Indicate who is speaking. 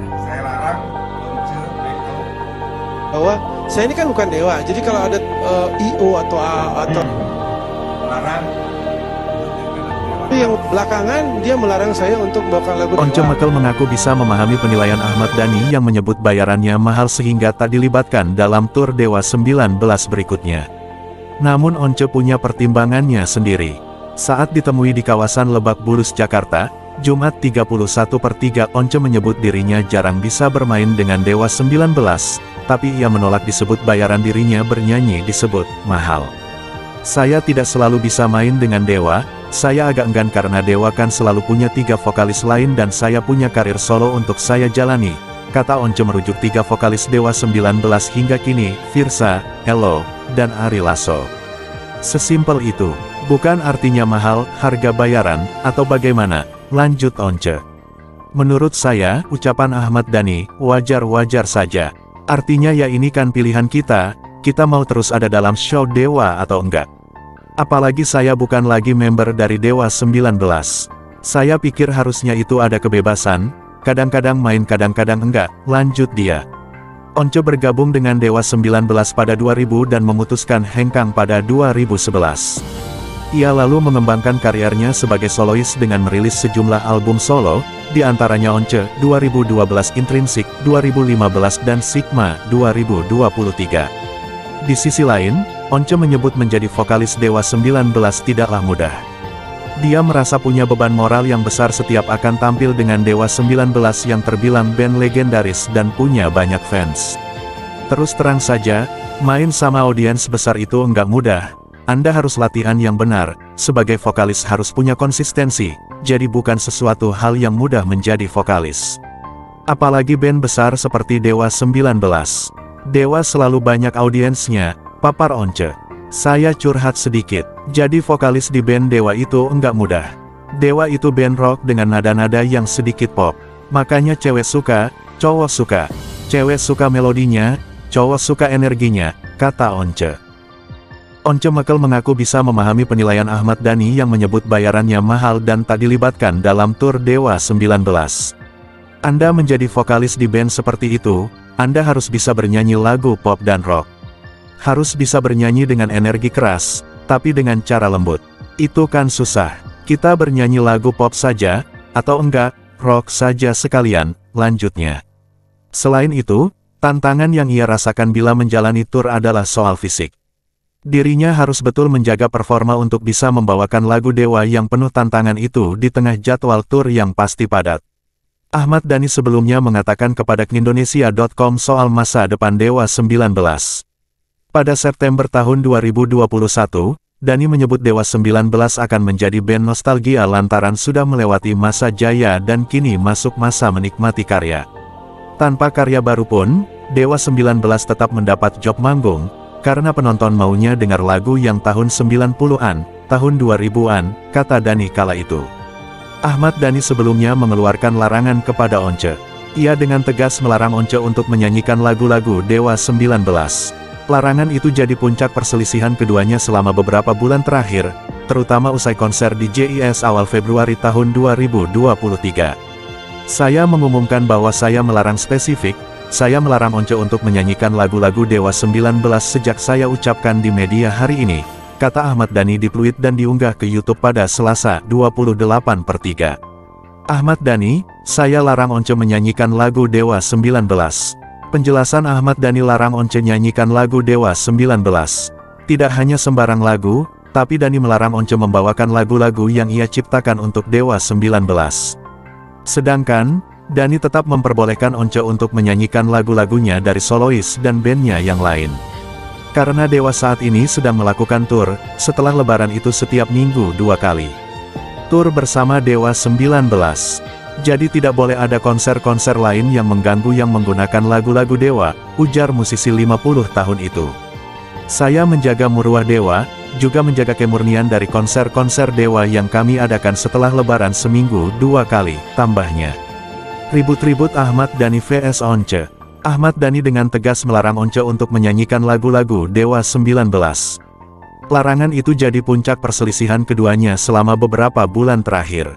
Speaker 1: Saya larang Once Eko
Speaker 2: bahwa saya ini kan bukan dewa. Jadi kalau ada IO atau
Speaker 1: larang
Speaker 2: yang belakangan dia melarang saya untuk membawakan lagu
Speaker 3: Once
Speaker 2: dewa.
Speaker 3: Mekel mengaku bisa memahami penilaian Ahmad Dhani yang menyebut bayarannya mahal sehingga tak dilibatkan dalam tur Dewa 19 berikutnya. Namun Once punya pertimbangannya sendiri. Saat ditemui di kawasan Lebak Bulus, Jakarta, Jumat 31/3, Once menyebut dirinya jarang bisa bermain dengan Dewa 19, tapi ia menolak disebut bayaran dirinya bernyanyi disebut mahal. Saya tidak selalu bisa main dengan Dewa, saya agak enggan karena Dewa kan selalu punya 3 vokalis lain dan saya punya karir solo untuk saya jalani, kata Once merujuk 3 vokalis Dewa 19 hingga kini, Virsa, Ello, dan Ari Lasso. Sesimpel itu, bukan artinya mahal, harga bayaran, atau bagaimana, lanjut Once. Menurut saya, ucapan Ahmad Dhani, wajar-wajar saja. Artinya ya ini kan pilihan kita mau terus ada dalam show Dewa atau enggak. Apalagi saya bukan lagi member dari Dewa 19. Saya pikir harusnya itu ada kebebasan, kadang-kadang main kadang-kadang enggak, lanjut dia. Once bergabung dengan Dewa 19 pada 2000 dan memutuskan hengkang pada 2011. Ia lalu mengembangkan karirnya sebagai solois dengan merilis sejumlah album solo, di antaranya Once 2012, Intrinsik 2015 dan Sigma 2023. Di sisi lain, Once menyebut menjadi vokalis Dewa 19 tidaklah mudah. Dia merasa punya beban moral yang besar setiap akan tampil dengan Dewa 19 yang terbilang band legendaris dan punya banyak fans. Terus terang saja, main sama audiens besar itu enggak mudah. Anda harus latihan yang benar, sebagai vokalis harus punya konsistensi, jadi bukan sesuatu hal yang mudah menjadi vokalis. Apalagi band besar seperti Dewa 19. Dewa selalu banyak audiensnya, papar Once. Saya curhat sedikit, jadi vokalis di band Dewa itu enggak mudah. Dewa itu band rock dengan nada-nada yang sedikit pop. Makanya cewek suka, cowok suka. Cewek suka melodinya, cowok suka energinya, kata Once. Once Mekel mengaku bisa memahami penilaian Ahmad Dhani yang menyebut bayarannya mahal dan tak dilibatkan dalam tur Dewa 19. Anda menjadi vokalis di band seperti itu, Anda harus bisa bernyanyi lagu pop dan rock. Harus bisa bernyanyi dengan energi keras, tapi dengan cara lembut. Itu kan susah. Kita bernyanyi lagu pop saja, atau enggak, rock saja sekalian, lanjutnya. Selain itu, tantangan yang ia rasakan bila menjalani tur adalah soal fisik. Dirinya harus betul menjaga performa untuk bisa membawakan lagu Dewa yang penuh tantangan itu di tengah jadwal tur yang pasti padat. Ahmad Dhani sebelumnya mengatakan kepada Indonesia.com soal masa depan Dewa 19. Pada September tahun 2021, Dhani menyebut Dewa 19 akan menjadi band nostalgia lantaran sudah melewati masa jaya dan kini masuk masa menikmati karya. Tanpa karya baru pun, Dewa 19 tetap mendapat job manggung, karena penonton maunya dengar lagu yang tahun 90-an, tahun 2000-an, kata Dhani kala itu. Ahmad Dhani sebelumnya mengeluarkan larangan kepada Once. Ia dengan tegas melarang Once untuk menyanyikan lagu-lagu Dewa 19. Larangan itu jadi puncak perselisihan keduanya selama beberapa bulan terakhir, terutama usai konser di JIS awal Februari tahun 2023. Saya mengumumkan bahwa saya melarang spesifik, saya melarang Once untuk menyanyikan lagu-lagu Dewa 19 sejak saya ucapkan di media hari ini, kata Ahmad Dhani di tweet dan diunggah ke YouTube pada Selasa 28/3. Ahmad Dhani, saya larang Once menyanyikan lagu Dewa 19. Penjelasan Ahmad Dhani larang Once nyanyikan lagu Dewa 19. Tidak hanya sembarang lagu, tapi Dhani melarang Once membawakan lagu-lagu yang ia ciptakan untuk Dewa 19. Sedangkan, Dhani tetap memperbolehkan Once untuk menyanyikan lagu-lagunya dari solois dan bandnya yang lain. Karena Dewa saat ini sedang melakukan tur, setelah lebaran itu setiap minggu 2 kali. Tur bersama Dewa 19. Jadi tidak boleh ada konser-konser lain yang mengganggu yang menggunakan lagu-lagu Dewa, ujar musisi 50 tahun itu. Saya menjaga marwah Dewa, juga menjaga kemurnian dari konser-konser Dewa yang kami adakan setelah lebaran seminggu 2 kali, tambahnya. Ribut-ribut Ahmad Dhani vs Once. Ahmad Dhani dengan tegas melarang Once untuk menyanyikan lagu-lagu Dewa 19. Larangan itu jadi puncak perselisihan keduanya selama beberapa bulan terakhir.